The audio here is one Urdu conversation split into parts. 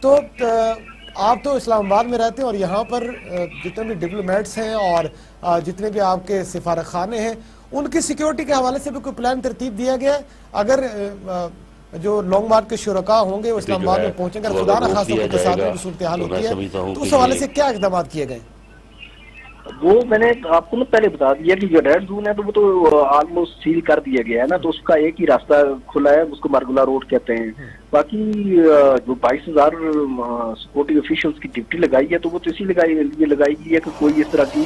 تو آپ تو اسلام آباد میں رہتے ہیں اور یہاں پر جتنے بھی ڈپلومیٹس ہیں اور جتنے بھی آپ کے سفارت خانے ہیں ان کی سیکیورٹی کے حوالے سے بھی کوئی پلان ترتیب دیا گیا ہے؟ اگر جو لانگ مارچ کے شرکاء ہوں گے وہ اسلام آباد میں پہنچیں گے، خدا نہ خاصہ کوئی تصادم کی صورتحال ہوتی ہے تو اس حوالے سے کیا اقدامات کیے گئے؟ وہ میں نے آپ کو نا پہلے بتا دیا کہ جو ریڈ زون ہے تو وہ تو آلموسٹ سیل کر دیا گیا ہے نا، تو اس کا ایک ہی راستہ کھلا ہے، اس کو مرگلا روڈ کہتے ہیں. باقی جو 22,000 سیکورٹی آفیشلس کی ڈیوٹی لگائی ہے تو وہ تو اسی لیے لگائی گئی ہے کہ کوئی اس طرح کی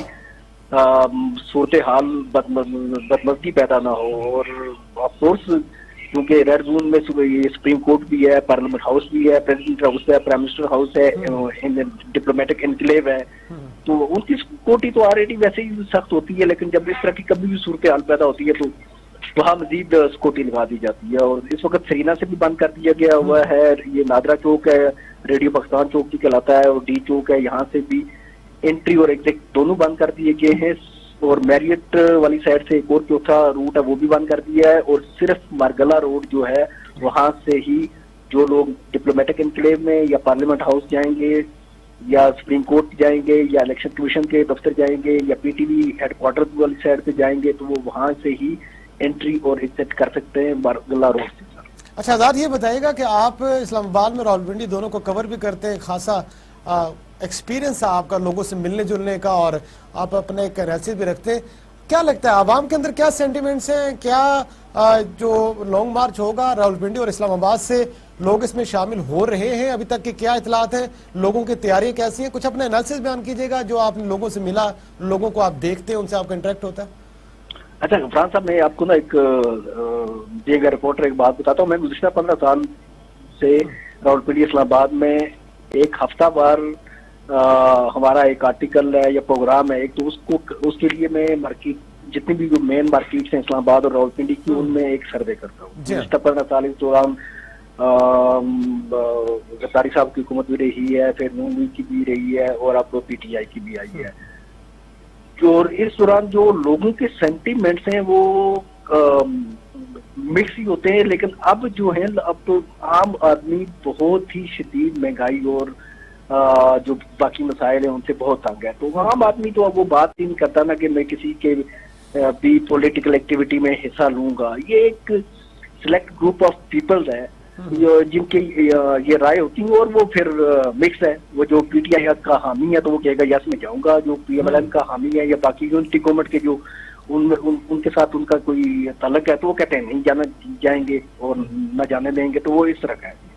صورتحال بدمزگی پیدا نہ ہو. اور آف کورس کیونکہ ریڈ زون میں یہ سپریم کورٹ بھی ہے، پارلیمنٹ ہاؤس بھی ہے، پریزیڈنٹ ہاؤس ہے، پرائم منسٹر ہاؤس ہے، ڈپلومیٹک انکلیو ہے، تو ان کی سیکورٹی تو آلریڈی ویسے ہی سخت ہوتی ہے، لیکن جب اس طرح کی کبھی بھی صورتحال پیدا ہوتی ہے تو وہاں مزید سیکورٹی لگا دی جاتی ہے. اور اس وقت سرینا سے بھی بند کر دیا گیا ہوا ہے، یہ نادرا چوک ہے، ریڈیو پاکستان چوک بھی کہلاتا ہے، اور ڈی چوک ہے، یہاں سے بھی انٹری اور ایگزٹ دونوں بند کر دیے گئے ہیں. اور میریٹ والی سائڈ سے ایک اور چوتھا روٹ ہے وہ بھی بند کر دیا ہے، اور صرف مارگلا روڈ جو ہے وہاں سے ہی جو لوگ ڈپلومیٹک انکلیو میں یا پارلیمنٹ ہاؤس جائیں گے یا سپریم کورٹ جائیں گے یا الیکشن کمیشن کے دفتر جائیں گے یا P T V headquarter والی سائڈ پہ جائیں گے تو وہ وہاں سے ہی انٹری اور ایگزٹ کر سکتے ہیں مارگلا روڈ سے. اچھا آزاد، یہ بتائیے گا کہ آپ اسلام آباد میں راولپنڈی دونوں کو کور بھی کرتے ہیں، خاصا ایکسپیرینس ہے آپ کا لوگوں سے ملنے جلنے کا، اور آپ اپنے ایک انالیسس بھی رکھتے ہیں. کیا لگتا ہے عوام کے اندر کیا سینٹیمنٹس ہیں؟ کیا جو لانگ مارچ ہوگا راولپنڈی اور اسلام آباد سے لوگ اس میں شامل ہو رہے ہیں؟ ابھی تک کے کیا اطلاعات ہیں؟ لوگوں کی تیاریاں کیسی ہیں؟ کچھ اپنے انالیسس بیان کیجیے گا جو آپ لوگوں سے ملا، لوگوں کو آپ دیکھتے ہیں، ان سے آپ کا انٹریکٹ ہوتا ہے. اچھا غفران صاحب، میں آپ کو نا ایک دیگر رپورٹر ایک بات بتاتا ہوں. میں گزشتہ 15 سال سے راولپنڈی اسلام آباد میں ایک ہفتہ وار ہمارا ایک آرٹیکل ہے یا پروگرام ہے ایک، تو اس کے لیے میں مارکیٹ جتنی بھی جو مین مارکیٹس ہیں اسلام آباد اور راولپنڈی کی ان میں ایک سروے کرتا ہوں. گزشتہ 15 سال اس دوران غداری صاحب کی حکومت بھی رہی ہے، پھر نون لیگ کی بھی رہی ہے، اور اب پی ٹی آئی کی بھی آئی ہے. اور اس دوران جو لوگوں کے سینٹیمنٹس ہیں وہ مکس ہی ہوتے ہیں، لیکن اب جو ہے اب تو عام آدمی بہت ہی شدید مہنگائی اور جو باقی مسائل ہیں ان سے بہت تنگ ہے. تو عام آدمی تو اب وہ بات ہی نہیں کرتا نا کہ میں کسی کے بھی پولیٹیکل ایکٹیویٹی میں حصہ لوں گا. یہ ایک سلیکٹ گروپ آف پیپلز ہے جن کی یہ رائے ہوتی ہے، اور وہ پھر مکس ہے. وہ جو پی ٹی آئی کا حامی ہے تو وہ کہے گا یس میں جاؤں گا، جو پی ایم ایل این کا حامی ہے یا باقی یونٹی گورنمنٹ کے جو ان کے ساتھ ان کا کوئی تعلق ہے تو وہ کہتے ہیں نہیں جانا جائیں گے اور نہ جانے دیں گے. تو وہ اس طرح کا ہے.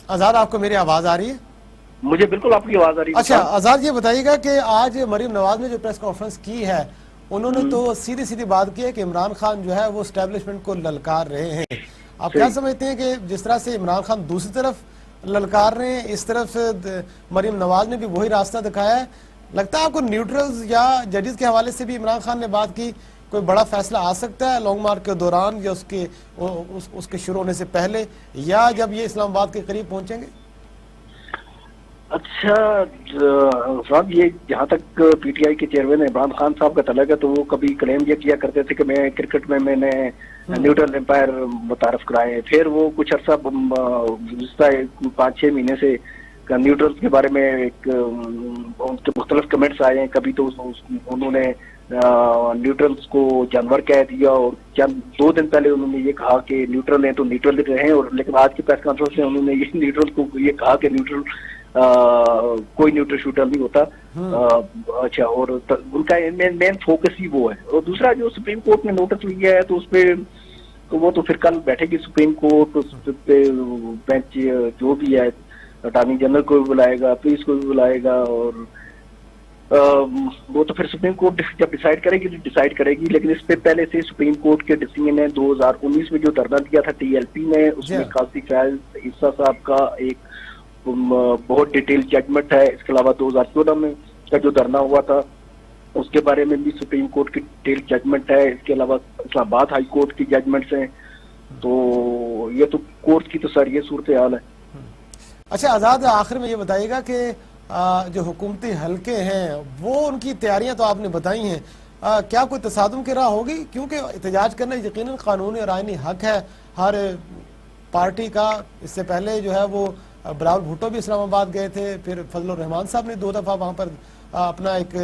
آزاد، آپ کو میری آواز آ رہی ہے؟ مجھے بالکل آپ کی آواز آ رہی ہے. اچھا آزاد، یہ بتائیے گا کہ آج مریم نواز نے جو پریس کانفرنس کی ہے انہوں نے تو سیدھی بات کی ہے کہ عمران خان جو ہے وہ اسٹیبلشمنٹ کو للکار رہے ہیں. آپ کیا سمجھتے ہیں کہ جس طرح سے عمران خان دوسری طرف للکار رہے ہیں، اس طرف مریم نواز نے بھی وہی راستہ دکھایا ہے؟ لگتا ہے آپ کو نیوٹرلز یا ججز کے حوالے سے بھی عمران خان نے بات کی، کوئی بڑا فیصلہ آ سکتا ہے لانگ مارچ کے دوران یا اس کے شروع ہونے سے پہلے، یا جب یہ اسلام آباد کے قریب پہنچیں گے؟ اچھا صاحب، یہ جہاں تک پی ٹی آئی کے چیئرمین عمران خان صاحب کا تعلق ہے تو وہ کبھی کلیم یہ کیا کرتے تھے کہ میں کرکٹ میں نے نیوٹرل امپائر متعارف کرائے. پھر وہ کچھ عرصہ گزشتہ 5-6 مہینے سے نیوٹرل کے بارے میں ایک ان کے مختلف کمنٹس آئے ہیں. کبھی تو انہوں نے نیوٹرلز کو جانور کہہ دیا، اور چند 2 دن پہلے انہوں نے یہ کہا کہ نیوٹرل ہیں تو نیوٹرل رہیں، اور لیکن آج کی پریس کانفرنس میں انہوں نے یہ نیوٹرل کو یہ کہا کہ نیوٹرل کوئی نیوٹرل شوٹر نہیں ہوتا. اچھا، اور ان کا مین فوکس ہی وہ ہے. اور دوسرا جو سپریم کورٹ نے نوٹس لیا ہے تو اس پہ تو وہ تو پھر کل بیٹھے گی سپریم کورٹ، اس پہ بینچ جو بھی ہے اٹارنی جنرل کو بھی بلائے گا، پولیس کو بھی بلائے گا، اور وہ تو پھر سپریم کورٹ جب ڈیسائیڈ کرے گی تو ڈیسائیڈ کرے گی. لیکن اس پہ پہلے سے سپریم کورٹ کے ڈیسیژن ہے 2019 میں جو دھرنا دیا تھا ٹی ایل پی نے، اس میں قاضی فیاض عیسیٰ صاحب کا ایک بہت ڈیٹیل ججمنٹ ہے. اس کے علاوہ 2014 میں کا جو دھرنا ہوا تھا اس کے بارے میں بھی سپریم کورٹ کی ڈیٹیل ججمنٹ ہے. اس کے علاوہ اسلام آباد ہائی کورٹ کی ججمنٹس ہیں. تو یہ تو کورٹ کی تو سر یہ صورتحال ہے. اچھا آزاد، آخر میں یہ بتائیے گا کہ جو حکومتی حلقے ہیں وہ ان کی تیاریاں تو آپ نے بتائی ہیں، کیا کوئی تصادم کی راہ ہوگی؟ کیونکہ احتجاج کرنا یقیناً قانونی اور آئینی حق ہے ہر پارٹی کا. اس سے پہلے جو ہے وہ بلاول بھٹو بھی اسلام آباد گئے تھے, پھر فضل الرحمان صاحب نے 2 دفعہ وہاں پر اپنا ایک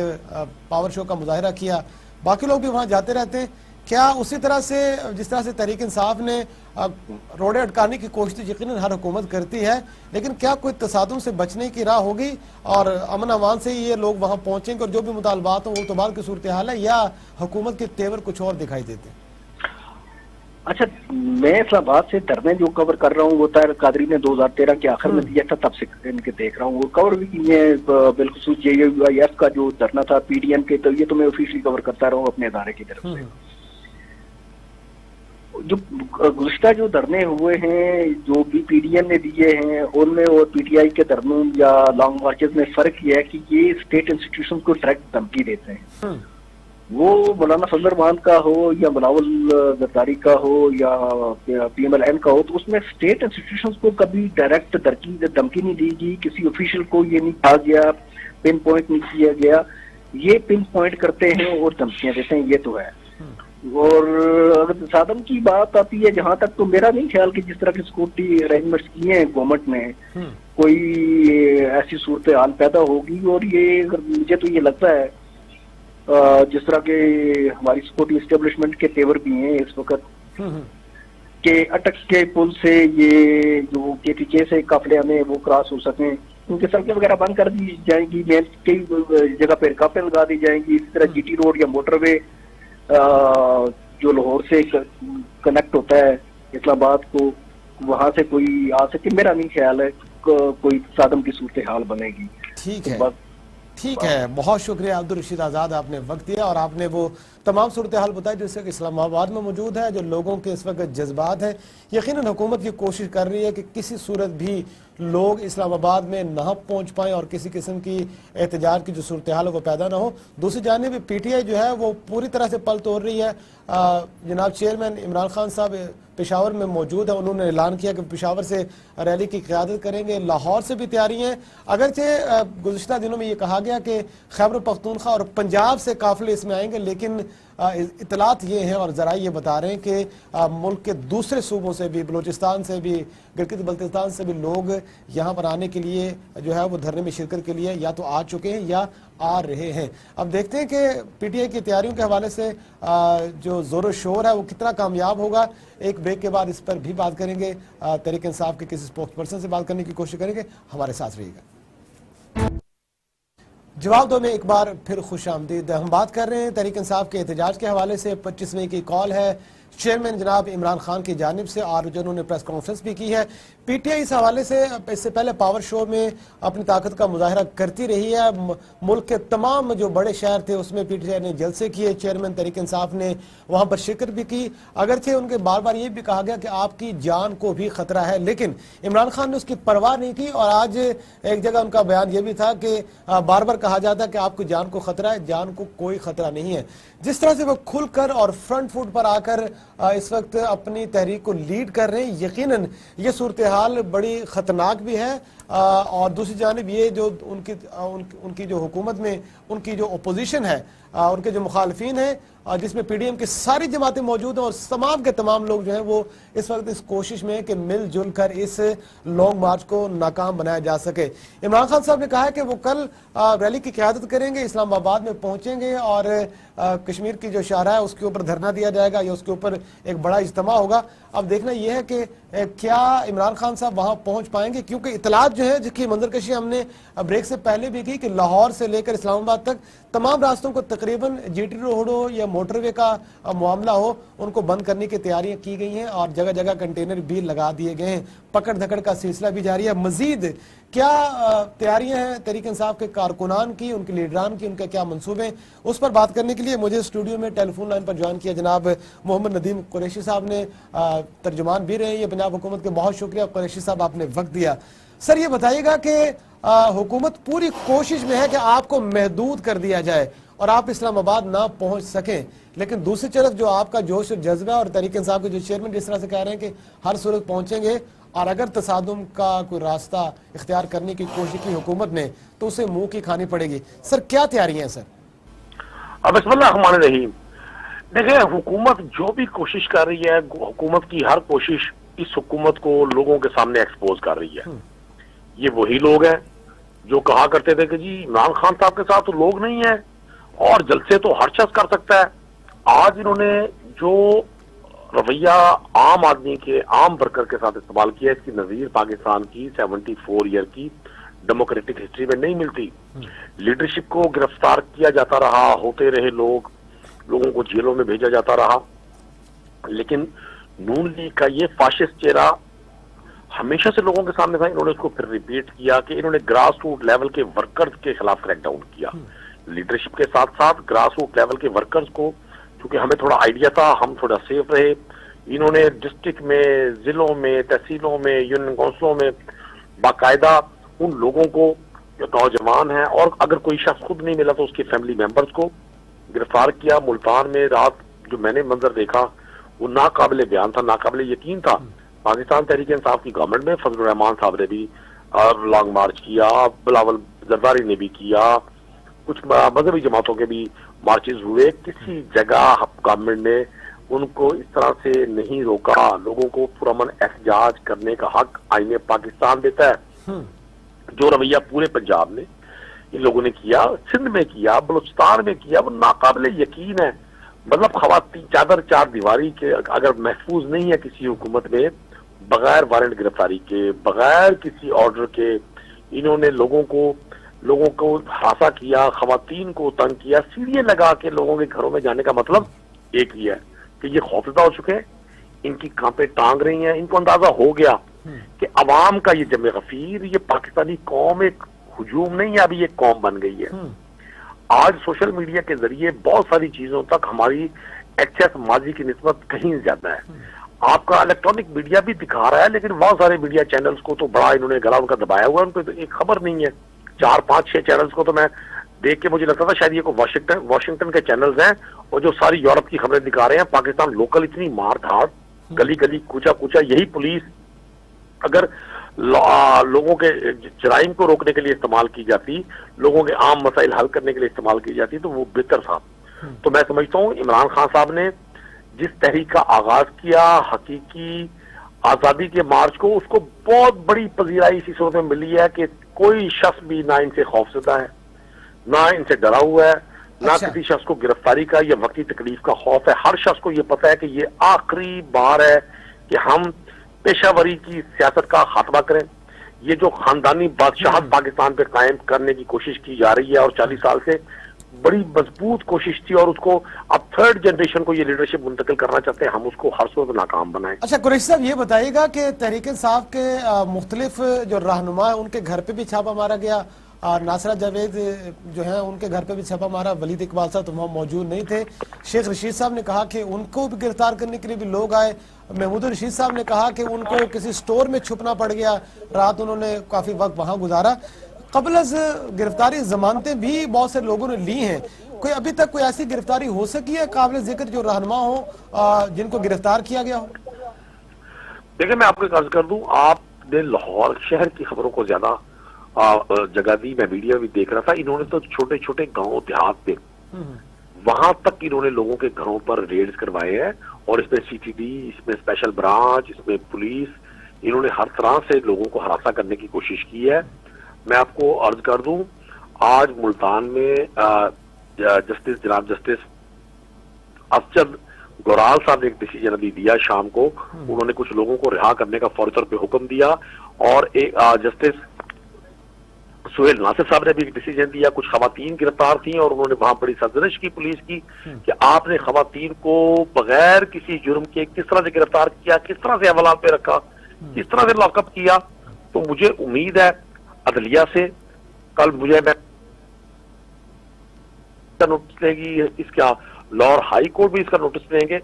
پاور شو کا مظاہرہ کیا. باقی لوگ بھی وہاں جاتے رہتے ہیں. کیا اسی طرح سے جس طرح سے تحریک انصاف نے روڑے اٹکانے کی کوشش یقیناً ہر حکومت کرتی ہے, لیکن کیا کوئی تصادم سے بچنے کی راہ ہوگی اور امن امان سے یہ لوگ وہاں پہنچیں گے اور جو بھی مطالبات ہوں وہ تو بعد کی صورتحال ہے, یا حکومت کے تیور کچھ اور دکھائی دیتے ہیں؟ اچھا, میں اسلام آباد سے دھرنے جو کور کر رہا ہوں وہ طاہر القادری نے 2013 کے آخر میں دیا تھا, تب سے ان کے دیکھ رہا ہوں. وہ کور بھی میں بالخصوص JUIF کا جو دھرنا تھا PDM کے, تو یہ تو میں آفیشلی کور کرتا رہا ہوں اپنے ادارے کی طرف سے. جو گزشتہ جو دھرنے ہوئے ہیں جو بھی PDM نے دیے ہیں ان میں اور PTI کے دھرنوں یا لانگ مارچز میں فرق یہ ہے کہ یہ اسٹیٹ انسٹیٹیوشن کو ڈائریکٹ دھمکی دیتے ہیں. وہ مولانا فضل الرحمان کا ہو یا بلاول زرداری کا ہو یا PMLN کا ہو, تو اس میں اسٹیٹ انسٹیٹیوشنز کو کبھی ڈائریکٹ دھمکی نہیں دی گئی, کسی آفیشیل کو یہ نہیں کہا گیا, پن پوائنٹ نہیں کیا گیا. یہ پن پوائنٹ کرتے ہیں اور دھمکیاں دیتے ہیں, یہ تو ہے. اور اگر تصادم کی بات آتی ہے جہاں تک, تو میرا نہیں خیال کہ جس طرح کی سیکورٹی ارینجمنٹس کیے ہیں گورنمنٹ نے کوئی ایسی صورتحال پیدا ہوگی. اور یہ مجھے تو یہ لگتا ہے جس طرح کے ہماری سیکورٹی اسٹیبلشمنٹ کے تیور بھی ہیں اس وقت کہ اٹک کے پل سے یہ جو KTK سے قافلے ہمیں وہ کراس ہو سکیں, ان کی سڑکیں وغیرہ بند کر دی جائیں گی, کئی جگہ پہ رکاوٹیں لگا دی جائیں گی. اسی طرح GT روڈ یا موٹر وے جو لاہور سے کنیکٹ ہوتا ہے اسلام آباد کو, وہاں سے کوئی آ سکے. میرا نہیں خیال ہے کوئی تصادم کی صورتحال بنے گی. ٹھیک ہے, بہت شکریہ عبدالرشید آزاد, آپ نے وقت دیا اور آپ نے وہ تمام صورتحال بتائی جو اس وقت اسلام آباد میں موجود ہے, جو لوگوں کے اس وقت جذبات ہیں. یقیناً حکومت یہ کوشش کر رہی ہے کہ کسی صورت بھی لوگ اسلام آباد میں نہ پہنچ پائیں اور کسی قسم کی احتجاج کی جو صورتحال ہے وہ پیدا نہ ہو. دوسری جانب PTI جو ہے وہ پوری طرح سے پل توڑ رہی ہے. جناب چیئرمین عمران خان صاحب پشاور میں موجود ہیں, انہوں نے اعلان کیا کہ پشاور سے ریلی کی قیادت کریں گے. لاہور سے بھی تیاری ہیں, اگرچہ گزشتہ دنوں میں یہ کہا گیا کہ خیبر پختونخوا اور پنجاب سے قافلے اس میں آئیں گے, لیکن اطلاعات یہ ہیں اور ذرائع یہ بتا رہے ہیں کہ ملک کے دوسرے صوبوں سے بھی, بلوچستان سے بھی, گلگت بلتستان سے بھی لوگ یہاں پر آنے کے لیے جو ہے وہ دھرنے میں شرکت کے لیے یا تو آ چکے ہیں یا آ رہے ہیں. اب دیکھتے ہیں کہ PTI کی تیاریوں کے حوالے سے جو زور و شور ہے وہ کتنا کامیاب ہوگا. ایک بریک کے بعد اس پر بھی بات کریں گے, تحریک انصاف کے کسی اسپوکس پرسن سے بات کرنے کی کوشش کریں گے. ہمارے ساتھ رہیے گا. جواب دو میں ایک بار پھر خوش آمدید. ہم بات کر رہے ہیں تحریک انصاف کے احتجاج کے حوالے سے. 25 مئی کی کال ہے چیئرمین جناب عمران خان کی جانب سے, اور جنہوں نے پریس کانفرنس بھی کی ہے. PTI اس حوالے سے اس سے پہلے پاور شو میں اپنی طاقت کا مظاہرہ کرتی رہی ہے. ملک کے تمام جو بڑے شہر تھے اس میں PTI نے جلسے کیے, چیئرمین تحریک انصاف نے وہاں پر شرکت بھی کی. اگرچہ ان کے بار بار یہ بھی کہا گیا کہ آپ کی جان کو بھی خطرہ ہے, لیکن عمران خان نے اس کی پرواہ نہیں کی. اور آج ایک جگہ ان کا بیان یہ بھی تھا کہ بار بار کہا جاتا ہے کہ آپ کی جان کو خطرہ ہے, جان کو کوئی خطرہ نہیں ہے. جس طرح سے وہ کھل کر اور فرنٹ فوٹ پر آ کر اس وقت اپنی تحریک کو لیڈ کر رہے ہیں, یقیناً یہ صورتحال بڑی خطرناک بھی ہے. اور دوسری جانب یہ جو ان کی جو حکومت میں ان کی جو اپوزیشن ہے, ان کے جو مخالفین ہیں, جس میں PDM کی ساری جماعتیں موجود ہیں, اور تمام کے تمام لوگ جو ہیں وہ اس وقت اس کوشش میں کہ مل جل کر اس لانگ مارچ کو ناکام بنایا جا سکے. عمران خان صاحب نے کہا ہے کہ وہ کل ریلی کی قیادت کریں گے, اسلام آباد میں پہنچیں گے اور کشمیر کی جو شاہراہ ہے اس کے اوپر دھرنا دیا جائے گا یا اس کے اوپر ایک بڑا اجتماع ہوگا. اب دیکھنا یہ ہے کہ کیا عمران خان صاحب وہاں پہنچ پائیں گے, کیونکہ اطلاعات جو ہے جس کی منظر کشی ہم نے بریک سے پہلے بھی کی کہ لاہور سے لے کر اسلام آباد تک تمام راستوں کو تقریباً GT روڈ ہو یا موٹر وے کا معاملہ ہو, ان کو بند کرنے کی تیاریاں کی گئی ہیں اور جگہ جگہ کنٹینر بھی لگا دیے گئے ہیں. پکڑ دھکڑ کا سلسلہ بھی جاری ہے. مزید کیا تیاریاں ہیں تحریک انصاف کے کارکنان کی, ان کے لیڈران کی, ان کے کیا منصوبے ہیں, اس پر بات کرنے کے لیے مجھے اسٹوڈیو میں ٹیلی فون لائن پر جوائن کیا جناب محمد ندیم قریشی صاحب نے, ترجمان بھی رہے ہیں یہ پنجاب حکومت کے. بہت شکریہ قریشی صاحب, آپ نے وقت دیا. سر یہ بتائیے گا کہ حکومت پوری کوشش میں ہے کہ آپ کو محدود کر دیا جائے اور آپ اسلام آباد نہ پہنچ سکیں, لیکن دوسری طرف جو آپ کا جوش اور جذبہ اور تحریک انصاف کے جو چیئرمین جس طرح سے کہہ رہے ہیں کہ ہر صورت پہنچیں گے, اور اگر تصادم کا کوئی راستہ اختیار کرنے کی کوشش کی حکومت نے تو اسے منہ کی کھانی پڑے گی. سر کیا تیاری ہیں سر؟ بسم اللہ الرحمن الرحیم. دیکھیں, حکومت جو بھی کوشش کر رہی ہے, حکومت کی ہر کوشش اس حکومت کو لوگوں کے سامنے ایکسپوز کر رہی ہے. یہ وہی لوگ ہیں جو کہا کرتے تھے کہ جی عمران خان صاحب کے ساتھ تو لوگ نہیں ہیں اور جلسے تو ہر شخص کر سکتا ہے. آج انہوں نے جو رویہ عام آدمی کے عام ورکر کے ساتھ استعمال کیا، اس کی نظیر پاکستان کی 74 ایئر کی ڈیموکریٹک ہسٹری میں نہیں ملتی. لیڈرشپ کو گرفتار کیا جاتا رہا، ہوتے رہے لوگوں کو جیلوں میں بھیجا جاتا رہا، لیکن نون لیگ کا یہ فاشسٹ چہرہ ہمیشہ سے لوگوں کے سامنے تھا. انہوں نے اس کو پھر ریپیٹ کیا کہ انہوں نے گراس روٹ لیول کے ورکرز کے خلاف کریک ڈاؤن کیا. لیڈرشپ کے ساتھ ساتھ گراس روٹ لیول کے ورکرز کو، چونکہ ہمیں تھوڑا آئیڈیا تھا، ہم تھوڑا سیف رہے. انہوں نے ڈسٹرکٹ میں، ضلعوں میں، تحصیلوں میں، یونین کونسلوں میں باقاعدہ ان لوگوں کو جو نوجوان ہیں، اور اگر کوئی شخص خود نہیں ملا تو اس کے فیملی ممبرز کو گرفتار کیا. ملتان میں رات جو میں نے منظر دیکھا وہ ناقابل بیان تھا، ناقابل یقین تھا. پاکستان تحریک انصاف کی گورنمنٹ میں فضل الرحمان صاحب نے بھی لانگ مارچ کیا، بلاول زرداری نے بھی کیا، کچھ مذہبی جماعتوں کے بھی مارچز ہوئے. کسی جگہ گورنمنٹ نے ان کو اس طرح سے نہیں روکا. لوگوں کو پرامن احتجاج کرنے کا حق آئین پاکستان دیتا ہے. جو رویہ پورے پنجاب میں ان لوگوں نے کیا، سندھ میں کیا، بلوچستان میں کیا، وہ ناقابل یقین ہے. مطلب خواتین چادر چار دیواری کے اگر محفوظ نہیں ہے کسی حکومت میں، بغیر وارنٹ گرفتاری کے، بغیر کسی آرڈر کے انہوں نے لوگوں کو ہراساں کیا، خواتین کو تنگ کیا، سیڑھیاں لگا کے لوگوں کے گھروں میں جانے کا مطلب ایک ہی ہے کہ یہ خوفزدہ ہو چکے ہیں، ان کی کانپیں ٹانگ رہی ہیں. ان کو اندازہ ہو گیا کہ عوام کا یہ جمع غفیر، یہ پاکستانی قوم ایک ہجوم نہیں ہے، ابھی ایک قوم بن گئی ہے. آج سوشل میڈیا کے ذریعے بہت ساری چیزوں تک ہماری ایکسیس ماضی کی نسبت کہیں زیادہ ہے. آپ کا الیکٹرانک میڈیا بھی دکھا رہا ہے، لیکن بہت سارے میڈیا چینلز کو تو بڑا انہوں نے گلا ان کا دبایا ہوا ہے، ان پہ تو ایک خبر نہیں ہے. 4 5 6 چینلز کو تو میں دیکھ کے مجھے لگتا تھا شاید یہ کوئی واشنگٹن کے چینلز ہیں، اور جو ساری یورپ کی خبریں دکھا رہے ہیں. پاکستان لوکل اتنی مار دھاڑ، گلی گلی کوچا کوچا، یہی پولیس اگر لوگوں کے جرائم کو روکنے کے لیے استعمال کی جاتی، لوگوں کے عام مسائل حل کرنے کے لیے استعمال کی جاتی تو وہ بہتر تھا. تو میں سمجھتا ہوں عمران خان صاحب نے جس تحریک کا آغاز کیا، حقیقی آزادی کے مارچ کو، اس کو بہت بڑی پذیرائی اسی صورت میں ملی ہے کہ کوئی شخص بھی نہ ان سے خوفزدہ ہے، نہ ان سے ڈرا ہوا ہے، نہ کسی شخص کو گرفتاری کا یا وقتی تکلیف کا خوف ہے. ہر شخص کو یہ پتہ ہے کہ یہ آخری بار ہے کہ ہم پیشہ وری کی سیاست کا خاتمہ کریں. یہ جو خاندانی بادشاہت پاکستان پہ قائم کرنے کی کوشش کی جا رہی ہے، اور 40 سال سے بڑی مضبوط کوشش تھی، اور اس کو اب 3rd جنریشن کو یہ لیڈرشپ منتقل کرنا چاہتے ہیں. ہم اس کو ہر صورت ناکام بنائیں. اچھا قریشی صاحب، یہ بتائیے گا کہ تحریک انصاف کے مختلف جو رہنما ہیں ان کے گھر پہ بھی چھاپا مارا گیا، ناصرہ جاوید جو ہیں ان کے گھر پہ بھی چھاپا مارا، ولید اقبال صاحب تو وہاں موجود نہیں تھے. شیخ رشید صاحب نے کہا کہ ان کو بھی گرفتار کرنے کے لیے بھی لوگ آئے. محمود الرشید صاحب نے کہا کہ ان کو کسی سٹور میں چھپنا پڑ گیا، رات انہوں نے کافی وقت وہاں گزارا. قبل از گرفتاری ضمانتیں بھی بہت سے لوگوں نے لی ہیں. کوئی ابھی تک کوئی ایسی گرفتاری ہو سکی ہے قابل ذکر جو رہنما ہو جن کو گرفتار کیا گیا ہو؟ دیکھیں میں آپ کو ایک عرض کر دوں، آپ نے لاہور شہر کی خبروں کو زیادہ جگہ دی. میں ویڈیو بھی دیکھ رہا تھا. انہوں نے تو چھوٹے چھوٹے گاؤں دیہات میں وہاں تک انہوں نے لوگوں کے گھروں پر ریڈز کروائے ہیں، اور اس میں CTD، اس میں اسپیشل برانچ، اس میں پولیس، انہوں نے ہر طرح سے لوگوں کو ہراساں کرنے کی کوشش کی ہے. میں آپ کو عرض کر دوں، آج ملتان میں جناب جسٹس افجل گورال صاحب نے ایک ڈیسیجن ابھی دیا شام کو. انہوں نے کچھ لوگوں کو رہا کرنے کا فوری طور پہ حکم دیا، اور جسٹس سہیل ناصر صاحب نے بھی ایک ڈیسیجن دیا. کچھ خواتین گرفتار تھیں اور انہوں نے وہاں بڑی سرزنش کی پولیس کی کہ آپ نے خواتین کو بغیر کسی جرم کے کس طرح سے گرفتار کیا، کس طرح سے حوالات پہ رکھا، کس طرح سے لاک اپ کیا. تو مجھے امید ہے عدلیہ سے کل مجھے نوٹس لے گی اس کا، لاہور ہائی کورٹ بھی اس کا نوٹس لیں گے.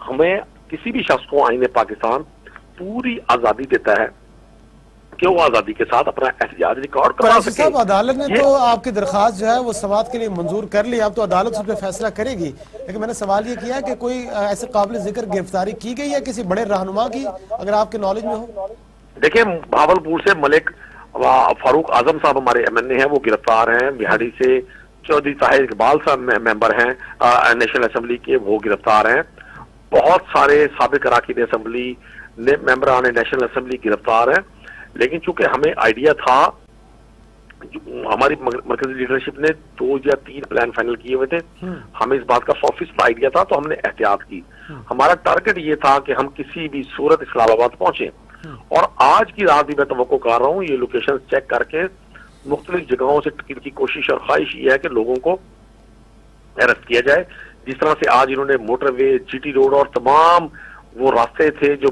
ہمیں کسی بھی شخص کو آئین پاکستان پوری آزادی دیتا ہے کہ وہ آزادی کے ساتھ اپنا احتجاج ریکارڈ کروا سکے. صاحب عدالت نے تو آپ کی درخواست جو ہے وہ سماعت کے لیے منظور کر لی، اب تو عدالت اس پہ فیصلہ کرے گی، لیکن میں نے سوال یہ کیا کہ کوئی ایسے قابل ذکر گرفتاری کی گئی ہے کسی بڑے رہنما کی اگر آپ کے نالج میں ہو؟ دیکھیں بھاولپور سے ملک فاروق اعظم صاحب ہمارے MNA ہیں، وہ گرفتار ہیں. بہاڑی سے چودھری طاہر اقبال صاحب ممبر ہیں نیشنل اسمبلی کے، وہ گرفتار ہیں. بہت سارے سابق اراکین اسمبلی ممبران نیشنل اسمبلی گرفتار ہیں، لیکن چونکہ ہمیں آئیڈیا تھا، ہماری مرکزی لیڈرشپ نے 2 یا 3 پلان فائنل کیے ہوئے تھے، ہمیں اس بات کا 100% آئیڈیا تھا، تو ہم نے احتیاط کی. ہمارا ٹارگٹ یہ تھا کہ ہم کسی بھی صورت اسلام آباد پہنچیں، اور آج کی رات بھی میں توقع کر رہا ہوں یہ لوکیشن چیک کر کے مختلف جگہوں سے ان کی کوشش اور خواہش یہ ہے کہ لوگوں کو اریسٹ کیا جائے. جس طرح سے آج انہوں نے موٹر وے، جی ٹی روڈ اور تمام وہ راستے تھے جو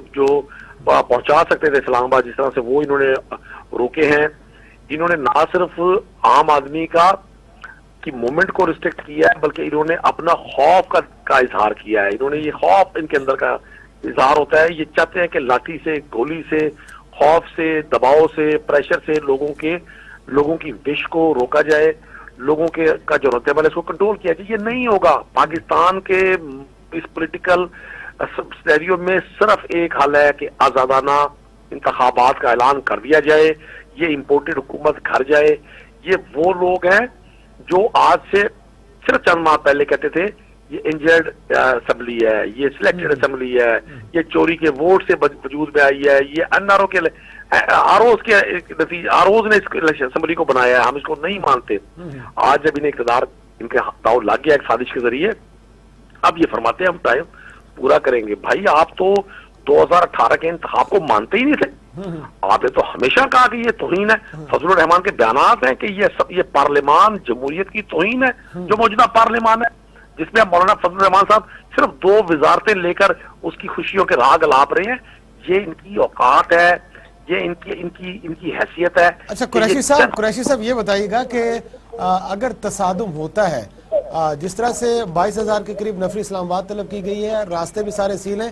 پہنچا سکتے تھے اسلام آباد، جس طرح سے وہ انہوں نے روکے ہیں. انہوں نے نہ صرف عام آدمی کی موومنٹ کو ریسٹرکٹ کیا ہے، بلکہ انہوں نے اپنا خوف کا اظہار کیا ہے. انہوں نے یہ خوف ان کے اندر کا اظہار ہوتا ہے، یہ چاہتے ہیں کہ لاٹھی سے، گولی سے، خوف سے، دباؤ سے، پریشر سے لوگوں کی وش کو روکا جائے، لوگوں کا جو رد عمل ہے اس کو کنٹرول کیا جائے. یہ نہیں ہوگا. پاکستان کے اس پولیٹیکل سینیریو میں صرف ایک حل ہے کہ آزادانہ انتخابات کا اعلان کر دیا جائے، یہ امپورٹڈ حکومت گھر جائے. یہ وہ لوگ ہیں جو آج سے صرف چند ماہ پہلے کہتے تھے یہ انجرڈ اسمبلی ہے، یہ سلیکٹڈ اسمبلی ہے، یہ چوری کے ووٹ سے وجود میں آئی ہے، یہ این آر او کے آر اوز نے اس اسمبلی کو بنایا ہے، ہم اس کو نہیں مانتے. آج جب انہیں اقتدار ان کے داؤ لگ گیا ایک سازش کے ذریعے، اب یہ فرماتے ہیں ہم ٹائم پورا کریں گے. بھائی آپ تو 2018 کے انتخاب کو مانتے ہی نہیں تھے. آپ نے تو ہمیشہ کہا کہ یہ توہین ہے. فضل الرحمان کے بیانات ہیں کہ یہ پارلیمان جمہوریت کی توہین ہے جو موجودہ پارلیمان ہے، جس میں مولانا فضل الرحمان صاحب صرف 2 وزارتیں لے کر اس کی خوشیوں کے راہ گلاپ رہے ہیں. یہ ان کی اوقات ہے، یہ ان کی حیثیت ہے. اچھا قریشی صاحب یہ بتائیے گا کہ اگر تصادم ہوتا ہے، جس طرح سے 22,000 کے قریب نفری اسلام آباد طلب کی گئی ہے، راستے بھی سارے سیل ہیں،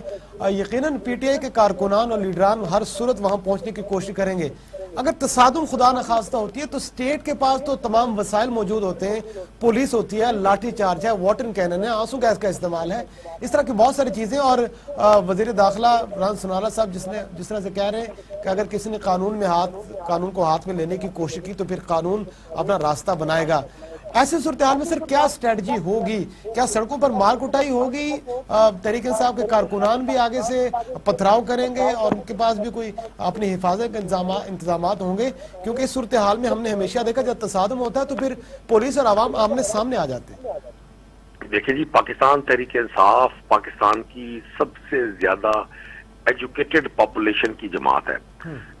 یقیناً پی ٹی آئی کے کارکنان اور لیڈران ہر صورت وہاں پہنچنے کی کوشش کریں گے. اگر تصادم خدا نخواستہ ہوتی ہے تو اسٹیٹ کے پاس تو تمام وسائل موجود ہوتے ہیں، پولیس ہوتی ہے، لاٹھی چارج ہے، واٹر کینن ہے، آنسو گیس کا استعمال ہے، اس طرح کی بہت ساری چیزیں. اور وزیر داخلہ فرحان سنالا صاحب جس طرح سے کہہ رہے ہیں کہ اگر کسی نے قانون کو ہاتھ میں لینے کی کوشش کی تو پھر قانون اپنا راستہ بنائے گا. ایسی صورتحال میں سر کیا اسٹریٹجی ہوگی؟ کیا سڑکوں پر مار کٹائی ہوگی؟ تحریک انصاف کے کارکنان بھی آگے سے پتھراؤ کریں گے اور ان کے پاس بھی کوئی اپنی حفاظت کے انتظامات ہوں گے؟ کیونکہ اس صورتحال میں ہم نے ہمیشہ دیکھا جب تصادم ہوتا ہے تو پھر پولیس اور عوام آمنے سامنے آ جاتے ہیں. دیکھیں جی، پاکستان تحریک انصاف پاکستان کی سب سے زیادہ ایجوکیٹڈ پاپولیشن کی جماعت ہے،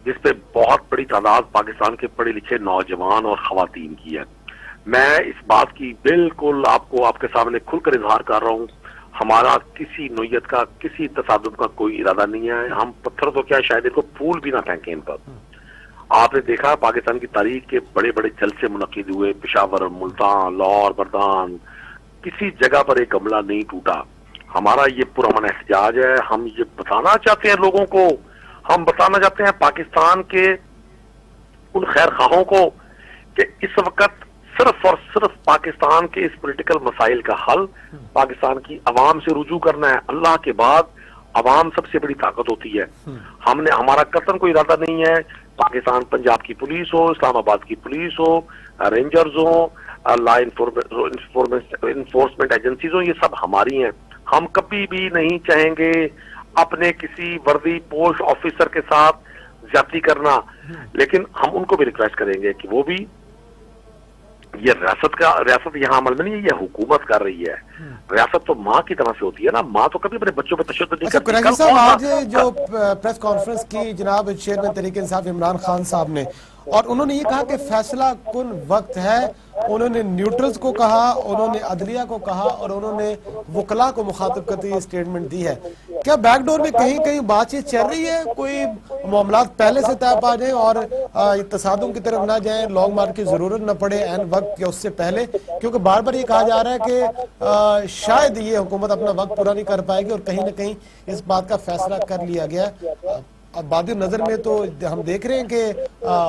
جس پہ بہت بڑی تعداد پاکستان کے پڑھے لکھے نوجوان اور خواتین کی ہے. میں اس بات کی بالکل آپ کے سامنے کھل کر اظہار کر رہا ہوں. ہمارا کسی نوعیت کا، کسی تصادم کا کوئی ارادہ نہیں ہے. ہم پتھر تو کیا شاید ان کو پھول بھی نہ پھینکیں ان پر. آپ نے دیکھا پاکستان کی تاریخ کے بڑے بڑے جلسے منعقد ہوئے، پشاور، ملتان، لاہور، بردان، کسی جگہ پر ایک گملہ نہیں ٹوٹا. ہمارا یہ پرامن احتجاج ہے. ہم یہ بتانا چاہتے ہیں لوگوں کو، ہم بتانا چاہتے ہیں پاکستان کے ان خیر خواہوں کو کہ اس وقت صرف اور صرف پاکستان کے اس پولیٹیکل مسائل کا حل پاکستان کی عوام سے رجوع کرنا ہے. اللہ کے بعد عوام سب سے بڑی طاقت ہوتی ہے. ہمارا قطن کوئی ارادہ نہیں ہے پاکستان پنجاب کی پولیس ہو، اسلام آباد کی پولیس ہو، رینجرز ہو، لا انفورسمنٹ ایجنسیز ہو، یہ سب ہماری ہیں. ہم کبھی بھی نہیں چاہیں گے اپنے کسی وردی پوش آفیسر کے ساتھ زیادتی کرنا، لیکن ہم ان کو بھی ریکویسٹ کریں گے کہ وہ بھی یہ ریاست یہاں عمل میں نہیں ہے، یہ حکومت کر رہی ہے. ریاست تو ماں کی طرح سے ہوتی ہے نا، ماں تو کبھی اپنے بچوں پہ تشدد نہیں کرتی. قریشی صاحب آج جو پریس کانفرنس کی جناب چیئرمین تحریک انصاف عمران خان صاحب نے، اور انہوں نے یہ کہا کہ فیصلہ کن وقت ہے. انہوں نے نیوٹرلز کو کہا، انہوں نے عدلیہ کو کہا، اور انہوں نے وکلاء کو مخاطب کرتے ہوئے اسٹیٹمنٹ دی ہے. کیا بیک ڈور میں کہیں بات چیت چل رہی ہے؟ کوئی معاملات پہلے سے طے پا جائیں اور تصادم کی طرف نہ جائیں، لانگ مارچ کی ضرورت نہ پڑے عین وقت کے اس سے پہلے؟ کیونکہ بار بار یہ کہا جا رہا ہے کہ شاید یہ حکومت اپنا وقت پورا نہیں کر پائے گی اور کہیں نہ کہیں اس بات کا فیصلہ کر لیا گیا. اب بعد نظر میں تو ہم دیکھ رہے ہیں کہ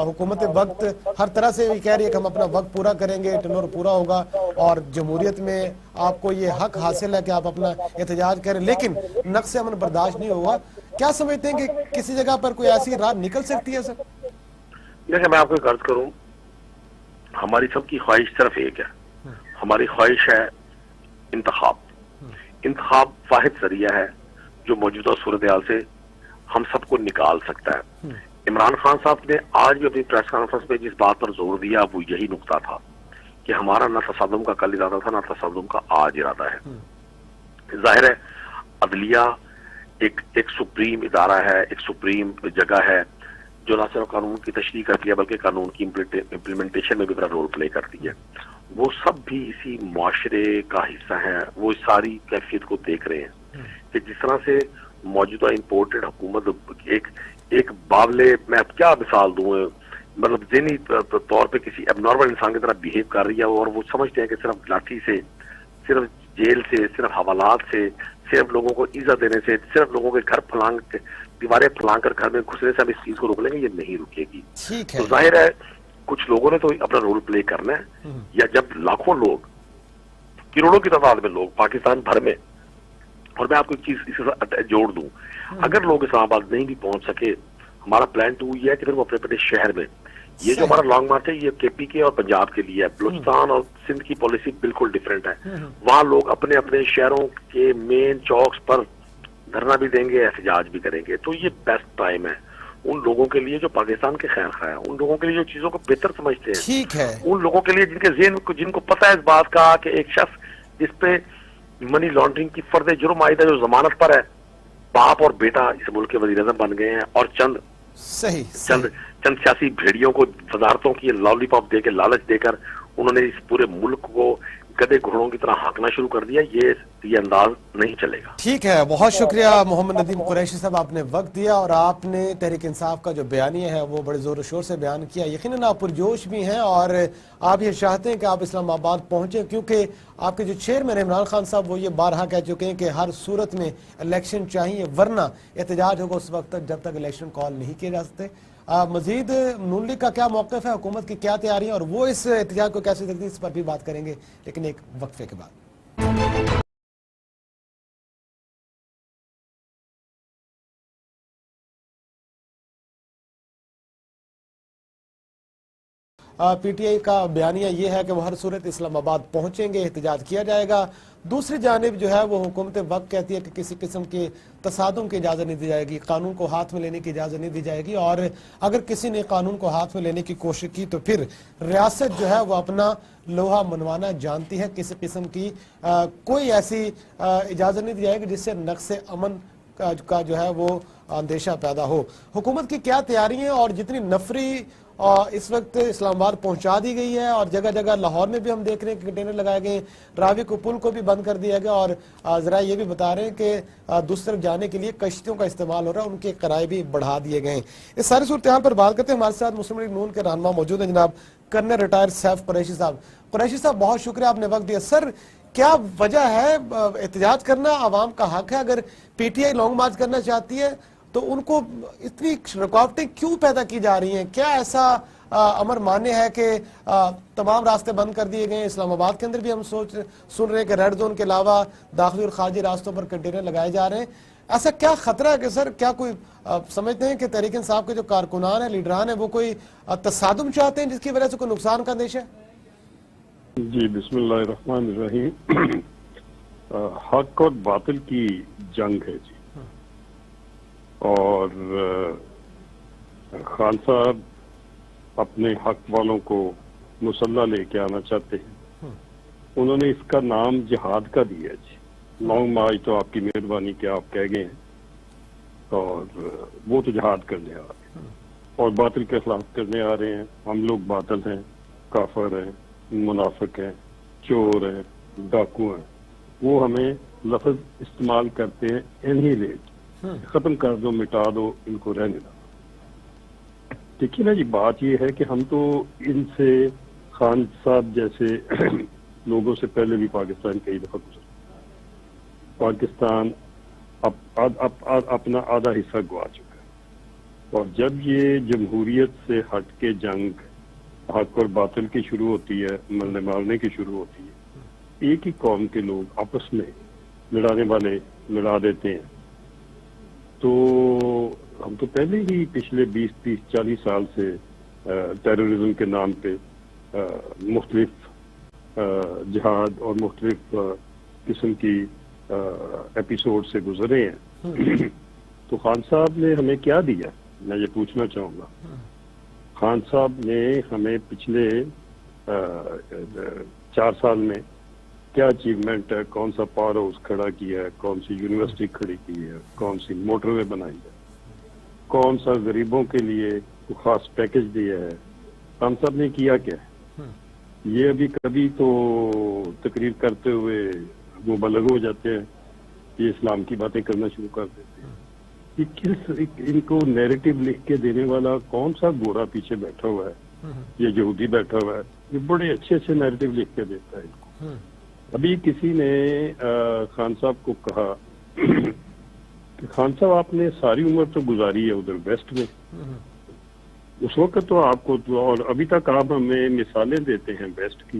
حکومت وقت ہر طرح سے یہ کہہ رہی ہے کہ ہم اپنا وقت پورا کریں گے، ٹینور پورا ہوگا اور جمہوریت میں آپ کو یہ حق حاصل ہے کہ آپ اپنا احتجاج کریں، لیکن نقص امن برداشت نہیں ہوگا. کیا سمجھتے ہیں کہ کسی جگہ پر کوئی ایسی راہ نکل سکتی ہے سر؟ دیکھیں میں آپ کو عرض کروں، ہماری سب کی خواہش صرف ایک ہے. ہماری خواہش ہے انتخاب واحد ذریعہ ہے جو موجودہ صورتحال سے ہم سب کو نکال سکتا ہے. عمران خان صاحب نے آج بھی اپنی پریس کانفرنس میں جس بات پر زور دیا وہ یہی نقطہ تھا کہ ہمارا نہ تصادم کا کل ارادہ تھا نہ تصادم کا آج ارادہ ہے. ظاہر ہے عدلیہ ایک سپریم ادارہ ہے, ایک سپریم جگہ ہے جو نہ صرف قانون کی تشریح کرتی ہے بلکہ قانون کی امپلیمنٹیشن میں بھی بڑا رول پلے کرتی ہے. وہ سب بھی اسی معاشرے کا حصہ ہیں, وہ اس ساری کیفیت کو دیکھ رہے ہیں کہ جس طرح سے موجودہ امپورٹڈ حکومت ایک بابلے, میں اب کیا مثال دوں, مطلب ذہنی طور پہ کسی اب نارمل انسان کی طرح بہیو کر رہی ہے, اور وہ سمجھتے ہیں کہ صرف لاٹھی سے, صرف جیل سے, صرف حوالات سے, صرف لوگوں کو ایزا دینے سے, صرف لوگوں کے گھر دیواریں پھلانگ کر گھر میں گھسنے سے ہم اس چیز کو روک لیں گے, یہ نہیں رکے گی. تو ظاہر ہے کچھ لوگوں نے تو اپنا رول پلے کرنا ہے, یا جب لاکھوں لوگ, کروڑوں کی تعداد میں لوگ پاکستان بھر میں, اور میں آپ کو ایک چیز اس کے ساتھ جوڑ دوں, اگر لوگ اسلام آباد نہیں بھی پہنچ سکے, ہمارا پلان 2 یہ ہے کہ پھر وہ اپنے اپنے شہر میں, یہ جو ہمارا لانگ مارچ ہے یہ کے پی کے اور پنجاب کے لیے ہے, بلوچستان اور سندھ کی پالیسی بالکل ڈیفرنٹ ہے. وہاں لوگ اپنے اپنے شہروں کے مین چوکس پر دھرنا بھی دیں گے, احتجاج بھی کریں گے. تو یہ بیسٹ ٹائم ہے ان لوگوں کے لیے جو پاکستان کے خیر خواہ ہیں, ان لوگوں کے لیے جو چیزوں کو بہتر سمجھتے ہیں, ٹھیک ہے, ان لوگوں کے لیے جن کے ذہن کو, جن کو پتہ ہے اس بات کا کہ ایک شخص جس پہ منی لانڈرنگ کی فرد جرم عائد ہے, جو ضمانت پر ہے, باپ اور بیٹا اس ملک کے وزیر اعظم بن گئے ہیں, اور چند سیاسی بھیڑیوں کو وزارتوں کی لالی پاپ دے کے, لالچ دے کر انہوں نے اس پورے ملک کو گدے گھوڑوں کی طرح ہانکنا شروع کر دیا. یہ انداز نہیں چلے گا. ٹھیک ہے, بہت شکریہ محمد ندیم قریشی صاحب, آپ نے وقت دیا اور آپ نے تحریک انصاف کا جو بیانیہ ہے وہ بڑے زور و شور سے بیان کیا. یقیناً آپ پرجوش بھی ہیں اور آپ یہ چاہتے ہیں کہ آپ اسلام آباد پہنچیں, کیونکہ آپ کے جو چیئرمین عمران خان صاحب وہ یہ بارہا کہہ چکے ہیں کہ ہر صورت میں الیکشن چاہیے, ورنہ احتجاج ہوگا اس وقت تک جب تک الیکشن کال نہیں کیے جا سکتے. مزید نون لیگ کا کیا موقف ہے, حکومت کی کیا تیاریاں اور وہ اس احتجاج کو کیسے دیکھتی ہے, اس پر بھی بات کریں گے, لیکن ایک وقفے کے بعد. پی ٹی آئی کا بیانیہ یہ ہے کہ وہ ہر صورت اسلام آباد پہنچیں گے, احتجاج کیا جائے گا. دوسری جانب جو ہے وہ حکومت وقت کہتی ہے کہ کسی قسم کے تصادم کی اجازت نہیں دی جائے گی, قانون کو ہاتھ میں لینے کی اجازت نہیں دی جائے گی, اور اگر کسی نے قانون کو ہاتھ میں لینے کی کوشش کی تو پھر ریاست جو ہے وہ اپنا لوہا منوانا جانتی ہے. کسی قسم کی کوئی ایسی اجازت نہیں دی جائے گی جس سے نقص امن کا جو ہے وہ اندیشہ پیدا ہو. حکومت کی کیا تیاری ہیں, اور جتنی نفری اس وقت اسلام آباد پہنچا دی گئی ہے, اور جگہ جگہ لاہور میں بھی ہم دیکھ رہے ہیں کہ کنٹینر لگائے گئے, راوی کو پل کو بھی بند کر دیا گیا, اور ذرا یہ بھی بتا رہے ہیں کہ دوسری طرف جانے کے لیے کشتیوں کا استعمال ہو رہا ہے, ان کے کرائے بھی بڑھا دیے گئے ہیں. اس ساری صورتحال پر بات کرتے ہیں. ہمارے ساتھ مسلم لیگ نون کے رہنما موجود ہیں جناب کرنل ریٹائر سیف قریشی صاحب. قریشی صاحب بہت شکریہ, آپ نے وقت دیا. سر, کیا وجہ ہے, احتجاج کرنا عوام کا حق ہے, اگر P T I long march کرنا چاہتی ہے تو ان کو اتنی رکاوٹیں کیوں پیدا کی جا رہی ہیں؟ کیا ایسا امر مانیہ ہے کہ تمام راستے بند کر دیے گئے ہیں؟ اسلام آباد کے اندر بھی ہم سن رہے ہیں کہ ریڈ زون کے علاوہ داخلی اور خارجی راستوں پر کنٹینر لگائے جا رہے ہیں. ایسا کیا خطرہ ہے کہ سر, کیا کوئی سمجھتے ہیں کہ تحریک انصاف کے جو کارکنان ہیں, لیڈران ہیں, وہ کوئی تصادم چاہتے ہیں جس کی وجہ سے کوئی نقصان کا اندیشہ ہے؟ جی, بسم اللہ الرحمن الرحیم. حق اور باطل کی جنگ ہے جی, اور خان صاحب اپنے حق والوں کو مسلح لے کے آنا چاہتے ہیں. انہوں نے اس کا نام جہاد کا دیا جی. لانگ مارچ تو آپ کی مہربانی کہ آپ کہہ گئے ہیں, اور وہ تو جہاد کرنے آ رہے ہیں اور باطل کے خلاف کرنے آ رہے ہیں. ہم لوگ باطل ہیں, کافر ہیں, منافق ہیں, چور ہیں, ڈاکو ہیں. وہ ہمیں لفظ استعمال کرتے ہیں انہیلیٹ, ختم کر دو, مٹا دو, ان کو رہنے دو. دیکھیے نا جی, بات یہ ہے کہ ہم تو ان سے, خان صاحب جیسے لوگوں سے پہلے بھی پاکستان کئی دفعہ گزرے. پاکستان اپنا آدھا حصہ گوا چکا ہے, اور جب یہ جمہوریت سے ہٹ کے جنگ حق اور باطل کی شروع ہوتی ہے, مرنے مارنے کی شروع ہوتی ہے, ایک ہی قوم کے لوگ آپس میں لڑانے والے لڑا دیتے ہیں. تو ہم تو پہلے ہی پچھلے 20-30-40 سال سے ٹیررزم کے نام پہ مختلف جہاد اور مختلف قسم کی ایپیسوڈ سے گزرے ہیں. تو خان صاحب نے ہمیں کیا دیا، میں یہ پوچھنا چاہوں گا. خان صاحب نے ہمیں پچھلے 4 سال میں کیا اچیومنٹ ہے، کون سا پاور ہاؤس کھڑا کیا ہے، کون سی یونیورسٹی کھڑی کی ہے، کون سی موٹر وے بنائی ہے، کون سا غریبوں کے لیے خاص پیکج دیا ہے. خان صاحب نے کیا کیا ہے؟ یہ ابھی کبھی تو تقریر کرتے ہوئے مبلغ ہو جاتے ہیں، یہ اسلام کی باتیں کرنا شروع کر دیتے ہیں. یہ ان کو نیریٹو لکھ کے دینے والا کون سا گورا پیچھے بیٹھا ہوا ہے، یہ یہودی بیٹھا ہوا ہے، یہ بڑے اچھے اچھے نیریٹو لکھ کے دیتا ہے ان کو. ابھی کسی نے خان صاحب کو کہا کہ خان صاحب آپ نے ساری عمر تو گزاری ہے ادھر ویسٹ میں، اس وقت تو آپ کو تو، اور ابھی تک آپ ہمیں مثالیں دیتے ہیں ویسٹ کی،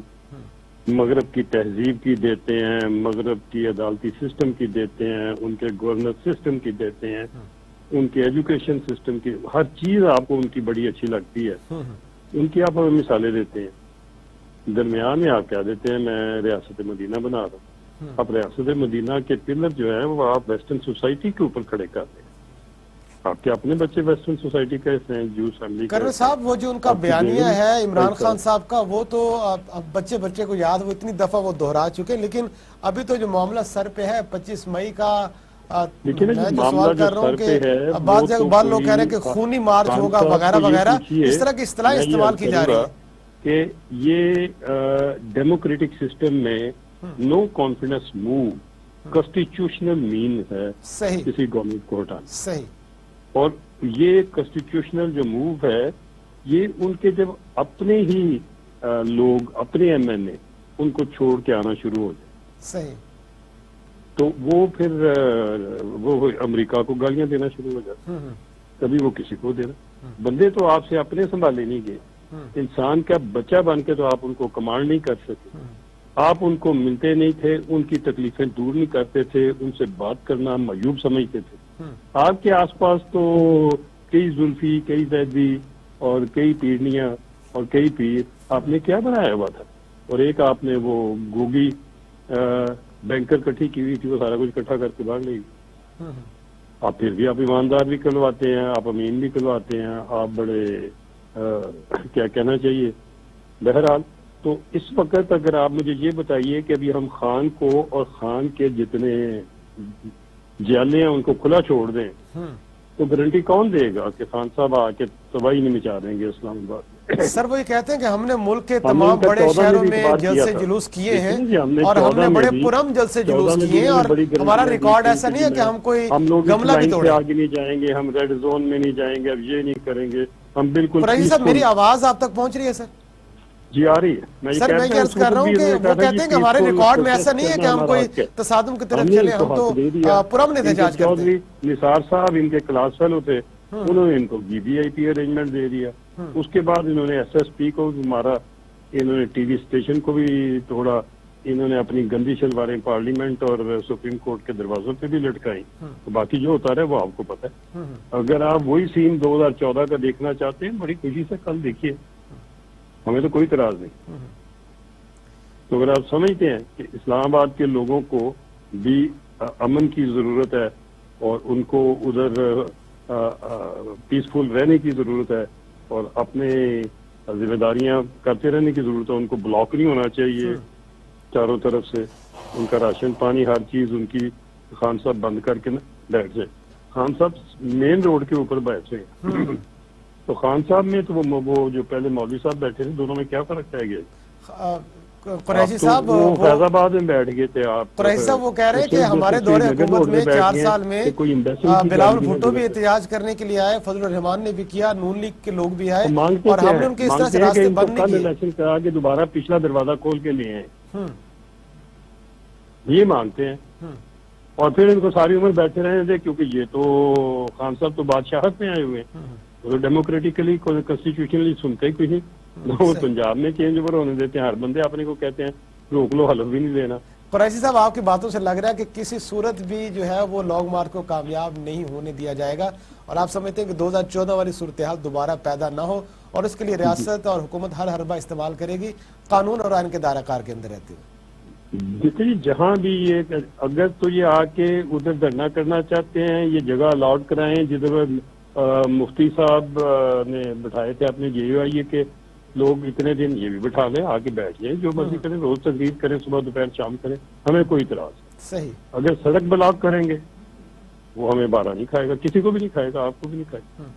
مغرب کی تہذیب کی دیتے ہیں، مغرب کی عدالتی سسٹم کی دیتے ہیں، ان کے گورننس سسٹم کی دیتے ہیں، ان کے ایجوکیشن سسٹم کی، ہر چیز آپ کو ان کی بڑی اچھی لگتی ہے، ان کی آپ ہمیں مثالیں دیتے ہیں. درمیان میں آپ کہہ دیتے ہیں میں ریاست مدینہ بنا رہا ہوں. اب ریاست مدینہ کے پلر جو ہے وہ آپ ویسٹرن سوسائٹی کے اوپر کھڑے کر دیں. آپ کے اپنے بچے ویسٹرن سوسائٹی کیسے ہیں، جوس فیملی کرنل صاحب وہ جو ان کا بیانیہ ہے عمران خان صاحب کا، وہ تو اب بچے کو یاد، وہ اتنی دفعہ وہ دہرا چکے، لیکن ابھی تو جو معاملہ سر پہ ہے 25 مئی کا، میں جو سوال کر رہا ہوں کہ بعض لوگ کہہ رہے ہیں کہ خونی مارچ ہوگا وغیرہ وغیرہ، اس طرح کی اصطلاح استعمال کی جا رہی ہے کہ یہ ڈیموکریٹک سسٹم میں نو کانفیڈنس موو کانسٹیٹیوشنل مین ہے کسی گورنمنٹ کو ہٹانا. صحیح. اور یہ کانسٹیٹیوشنل جو موو ہے یہ ان کے جب اپنے ہی لوگ اپنے ایم این اے ان کو چھوڑ کے آنا شروع ہو جائے، صحیح، تو وہ پھر وہ امریکہ کو گالیاں دینا شروع ہو جاتے، کبھی وہ کسی کو دینا. بندے تو آپ سے اپنے سنبھالے نہیں گئے، انسان کا بچہ بن کے تو آپ ان کو کمانڈ نہیں کر سکتے، آپ ان کو ملتے نہیں تھے، ان کی تکلیفیں دور نہیں کرتے تھے، ان سے بات کرنا معیوب سمجھتے تھے. آپ کے آس پاس تو کئی زلفی، کئی زیدی اور کئی پیڑنیاں اور کئی پیر آپ نے کیا بنایا ہوا تھا، اور ایک آپ نے وہ گوگی بینکر کٹھی کی ہوئی تھی، وہ سارا کچھ اکٹھا کر کے بھاگ لے گی. آپ پھر بھی آپ ایماندار بھی کلواتے ہیں، آپ امین بھی کلواتے ہیں، آپ بڑے کیا کہنا چاہیے. بہرحال تو اس وقت اگر آپ مجھے یہ بتائیے کہ ابھی ہم خان کو اور خان کے جتنے جیلیں ہیں ان کو کھلا چھوڑ دیں تو گارنٹی کون دے گا کہ خان صاحب آ کے تباہی نہیں مچا دیں گے اسلام آباد. سر وہ یہ کہتے ہیں کہ ہم نے ملک کے تمام بڑے شہروں میں جلسے جلوس کیے ہیں اور ہم نے بڑے پرم جلسے جلوس کیے ہیں، اور ہمارا ریکارڈ ایسا نہیں ہے کہ ہم کوئی گملہ بھی توڑیں. آگے نہیں جائیں گے، ہم ریڈ زون میں نہیں جائیں گے، اب یہ نہیں کریں گے، ہم بالکل. قریشی صاحب میری آواز آپ تک پہنچ رہی ہے؟ سر جی آ رہی ہے. سر میں یہ عرض کر رہا ہوں کہ وہ کہتے ہیں کہ ہمارے ریکارڈ میں ایسا نہیں ہے کہ ہم کوئی تصادم کی طرف چلے، ہم تو پرامن احتجاج کرتے ہیں. نثار صاحب ان کے کلاس فیلو تھے، انہوں نے ان کو بی آئی پی ارینجمنٹ دے دیا، اس کے بعد انہوں نے ایس ایس پی کو بھی مارا، انہوں نے ٹی وی اسٹیشن کو بھی توڑا، انہوں نے اپنی گندی شلواریں پارلیمنٹ اور سپریم کورٹ کے دروازوں پہ بھی لٹکائی. تو باقی جو ہوتا رہے وہ آپ کو پتہ ہے. اگر آپ وہی سین 2014 کا دیکھنا چاہتے ہیں بڑی خوشی سے کل دیکھیے، ہمیں تو کوئی اعتراض نہیں. تو اگر آپ سمجھتے ہیں کہ اسلام آباد کے لوگوں کو بھی امن کی ضرورت ہے اور ان کو ادھر پیسفل رہنے کی ضرورت ہے اور اپنے ذمہ داریاں کرتے رہنے کی ضرورت ہے، ان کو بلاک نہیں ہونا چاہیے چاروں طرف سے، ان کا راشن پانی ہر چیز ان کی خان صاحب بند کر کے بیٹھ جائے. خان صاحب مین روڈ کے اوپر بیٹھے ہیں، تو خان صاحب میں تو وہ جو پہلے مولوی صاحب بیٹھے تھے دونوں میں کیا فرق رہ گیا؟ قریشی صاحب فیض آباد میں بیٹھ گئے تھے آپ. قریشی صاحب وہ کہہ رہے ہیں کہ ہمارے دور حکومت میں 4 سال میں بلاول بھٹو بھی احتجاج کرنے کے لیے آئے، فضل الرحمان نے بھی کیا، نون لیگ کے لوگ بھی آئے، اور ہم نے ان کے اس طرح سے راستے بند نہیں کیے. الیکشن کرا کے دوبارہ پچھلا دروازہ کھول کے لیے ہیں، یہ مانگتے ہیں، اور پھر ان کو ساری عمر بیٹھے رہنے تھے کیونکہ یہ تو خان صاحب تو بادشاہت میں آئے ہوئے ہیں، وہ ڈیموکریٹکلی کانسٹیٹیوشنلی سنتے ہی کچھ نہیں. وہ پنجاب میں چینج اوور ہونے دیتے ہیں، ہر بندے اپنے کو کہتے ہیں روک لو، حلف بھی نہیں دینا. قریشی صاحب آپ کی باتوں سے لگ رہا ہے کہ کسی صورت بھی جو ہے وہ لانگ مارچ کو کامیاب نہیں ہونے دیا جائے گا، اور آپ سمجھتے ہیں کہ 2014 والی صورتحال دوبارہ پیدا نہ ہو، اور اس کے لیے ریاست اور حکومت ہر حربہ استعمال کرے گی قانون اور آئین کے دائرہ کار کے اندر رہتے ہوئے. دیکھیے جہاں بھی یہ اگر تو یہ آ کے ادھر دھرنا کرنا چاہتے ہیں یہ جگہ الاٹ کرائیں جدھر مفتی صاحب نے بٹھائے تھے اپنے جے یو آئی کے لوگ اتنے دن یہ بھی بٹھا لیں آ کے بیٹھ جائیں جو مرضی کریں روز تقریر کریں صبح دوپہر شام کریں ہمیں کوئی اعتراض نہیں۔ صحیح، اگر سڑک بلاک کریں گے وہ ہمیں بارہ نہیں کھائے گا کسی کو بھی نہیں کھائے گا آپ کو بھی نہیں کھائے گا۔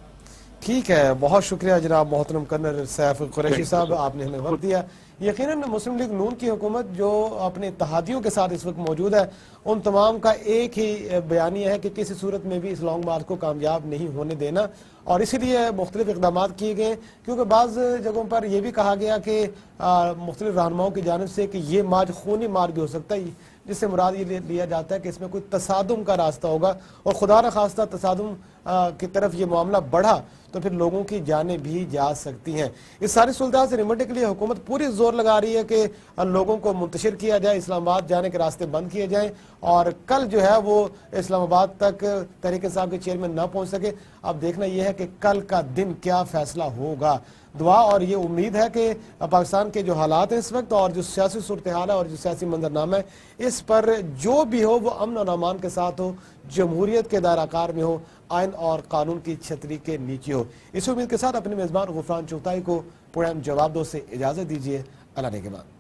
ٹھیک ہے، بہت شکریہ جناب محترم کرنل سیف قریشی صاحب، آپ نے ہمیں وقت دیا۔ یقیناً مسلم لیگ نون کی حکومت جو اپنے اتحادیوں کے ساتھ اس وقت موجود ہے ان تمام کا ایک ہی بیانیہ ہے کہ کسی صورت میں بھی اسلام آباد کو کامیاب نہیں ہونے دینا، اور اسی لیے مختلف اقدامات کیے گئے، کیونکہ بعض جگہوں پر یہ بھی کہا گیا کہ مختلف رہنماؤں کی جانب سے کہ یہ مارچ خونی مارچ بھی ہو سکتا ہے، جس سے مراد یہ لیا جاتا ہے کہ اس میں کوئی تصادم کا راستہ ہوگا، اور خدا نخواستہ تصادم کی طرف یہ معاملہ بڑھا تو پھر لوگوں کی جانیں بھی جا سکتی ہیں۔ اس ساری صورتحال سے نمٹنے کے لیے حکومت پوری زور لگا رہی ہے کہ لوگوں کو منتشر کیا جائے، اسلام آباد جانے کے راستے بند کیے جائیں، اور کل جو ہے وہ اسلام آباد تک تحریک انصاف کے چیئرمین نہ پہنچ سکے۔ اب دیکھنا یہ ہے کہ کل کا دن کیا فیصلہ ہوگا۔ دعا اور یہ امید ہے کہ پاکستان کے جو حالات ہیں اس وقت اور جو سیاسی صورتحال ہے اور جو سیاسی منظرنامہ ہے اس پر جو بھی ہو وہ امن اور امان کے ساتھ ہو، جمہوریت کے دائرہ کار میں ہو، آئین اور قانون کی چھتری کے نیچے ہو۔ اس امید کے ساتھ اپنے میزبان غفران چغتائی کو پروگرام جواب دو سے اجازت دیجیے۔ اللہ نگہبان۔